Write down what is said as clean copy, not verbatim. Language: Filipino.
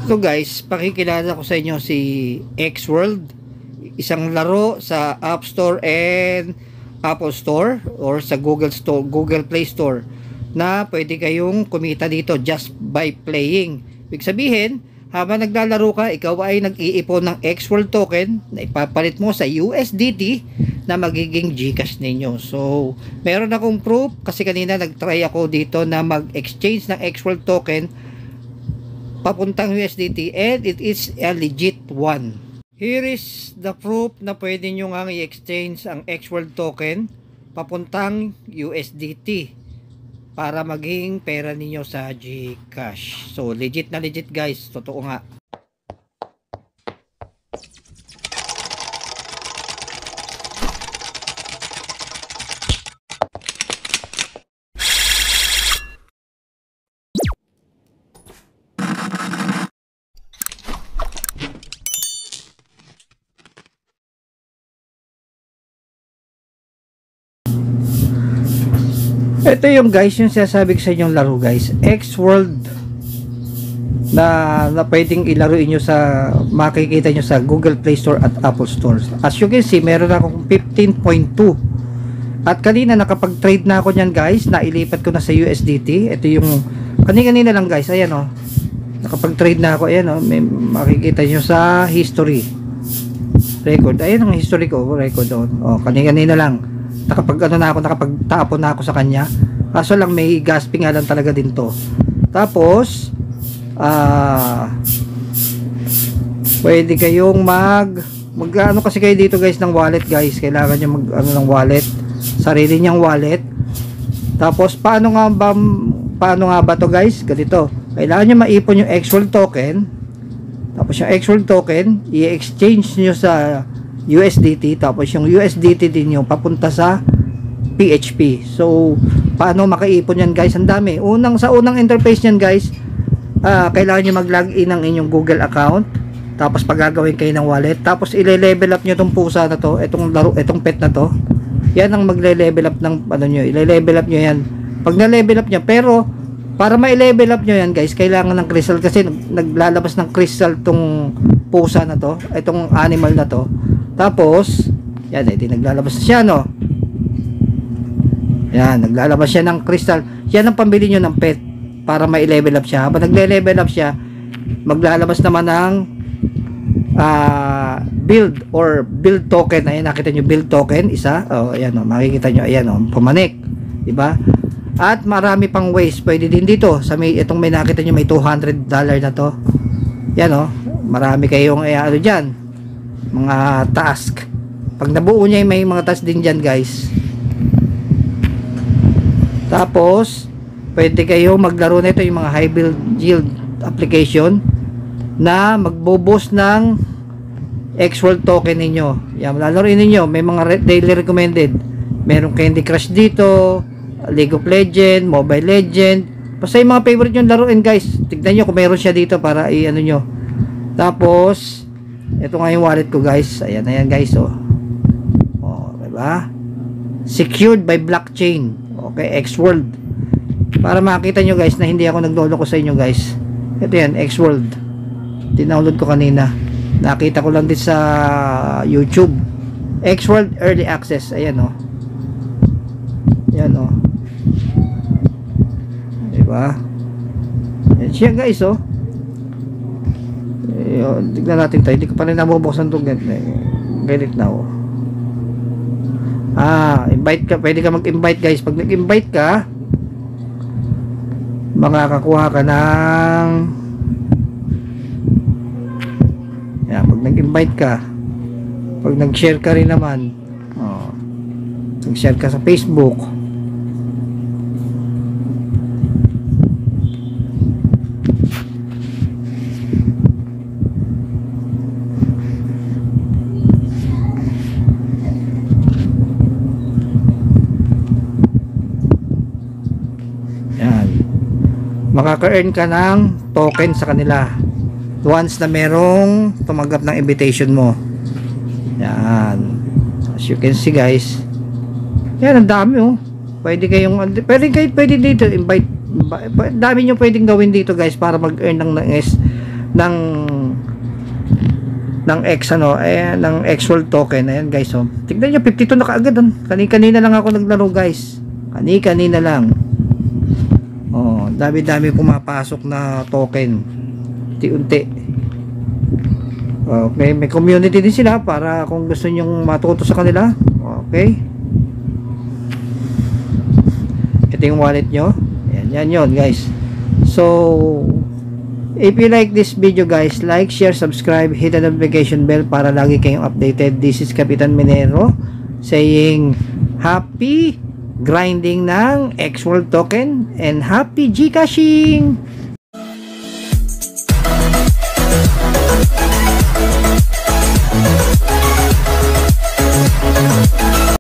So guys, pakikilala ko sa inyo si Xworld, isang laro sa App Store and Apple Store or sa Google Store, Google Play Store na pwede kayong kumita dito just by playing. Ibig sabihin, habang naglalaro ka, ikaw ay nag-iipon ng Xworld token na ipapalit mo sa USDT na magiging GCash ninyo. So, meron akong proof kasi kanina nag-try ako dito na mag-exchange ng Xworld token papuntang USDT and it is a legit one. Here is the proof na pwede nyo nga i-exchange ang Xworld token papuntang USDT para maging pera ninyo sa GCash. So legit na legit guys, totoo nga. Ito yung guys, yung sinasabi ko sa inyong laro guys, Xworld na pwedeng ilaruin nyo sa, makikita nyo sa Google Play Store at Apple Store. As you can see, meron akong 15.2 at kanina nakapag-trade na ako nyan guys, nailipat ko na sa USDT. Ito yung kanina lang guys, ayan o, nakapag-trade na ako, ayan o, may makikita nyo sa history record, ayan ang history ko, record o, kanina lang nakapagtapon na ako sa kanya, kaso lang may gasping nga lang talaga din to. Tapos pwede kayong ano kasi kayo dito guys ng wallet guys, kailangan nyo ng wallet, sarili nyang wallet. Tapos paano nga ba to guys? Ganito, kailangan nyo maipon yung Xworld token, tapos yung Xworld token i-exchange nyo sa USDT, tapos yung USDT din yung papunta sa PHP. So paano makaipon yan guys? Ang dami. Sa unang interface yan guys, kailangan nyo mag-login ng inyong Google account, tapos pagagawin kayo ng wallet, tapos ile-level up nyo itong pusa na to, itong pet na to. Yan ang magle-level up ng nyo, ile-level up nyo yan. Pag na-level up nyo, pero para ma-level up nyo yan guys, kailangan ng crystal, kasi naglalabas ng crystal tong pusa na to, itong animal na to. Tapos yan, naglalabas siya, no? Yan, naglalabas siya ng crystal. Yan ang pambili nyo ng pet para ma-level up siya. Habang nagle-level up siya, maglalabas naman ng build token. Ayan, nakita nyo build token, isa. Oh, ayan, oh, makikita nyo, ayan, oh, pumanik, diba? At marami pang ways pwede din dito. Itong may nakita nyo, may $200 na to. Yan, oh, marami kayong ano dyan, mga task. Pag nabuo niya, may mga task din dyan guys. Tapos pwede kayo maglaro nito, yung mga high build yield application na magbo-boost ng Xworld token ninyo. Yan, lalaroin ninyo, may mga daily recommended. Merong Candy Crush dito, League of Legends, Mobile Legends, basta yung mga favorite yung laruin guys. Tignan nyo kung meron siya dito para i-ano nyo. Tapos ito nga yung wallet ko guys, ayan guys, oh, diba? Secured by blockchain. Okay, Xworld, para makita nyo guys na hindi ako nagloloko sa inyo guys. Ito yan, Xworld, dinownload ko kanina, nakita ko lang din sa YouTube. Xworld Early Access, ayan oh, ayan oh, diba? Ayan siya guys, oh. Tignan natin tayo, hindi ko pa rin nabubuksan ito. Ganit na, oh. Invite ka, pwede ka mag-invite guys. Pag nag-invite ka, makakakuha ka ng yan, pag nag-invite ka, pag nag-share ka rin naman, nag-share ka sa Facebook, makaka-earn ka ng token sa kanila once na merong tumanggap ng invitation mo. Yan, as you can see guys, yan, ang dami oh. Pwede dito invite, dami nyo pwedeng gawin dito guys para mag-earn ng ng X ng X-World token. Ayan guys, oh. Tignan nyo, 52 na kaagad. Kanina lang ako naglaro guys. Kanina lang. Oh, dami-dami pumapasok na token. Unti-unti. Okay, may community din sila para kung gusto nyong matuto sa kanila. Okay. Ito yung wallet nyo. Yan yun guys. So, if you like this video guys, like, share, subscribe, hit the notification bell para lagi kayong updated. This is Kapitan Minero saying happy grinding ng X-World token and happy Gcashing!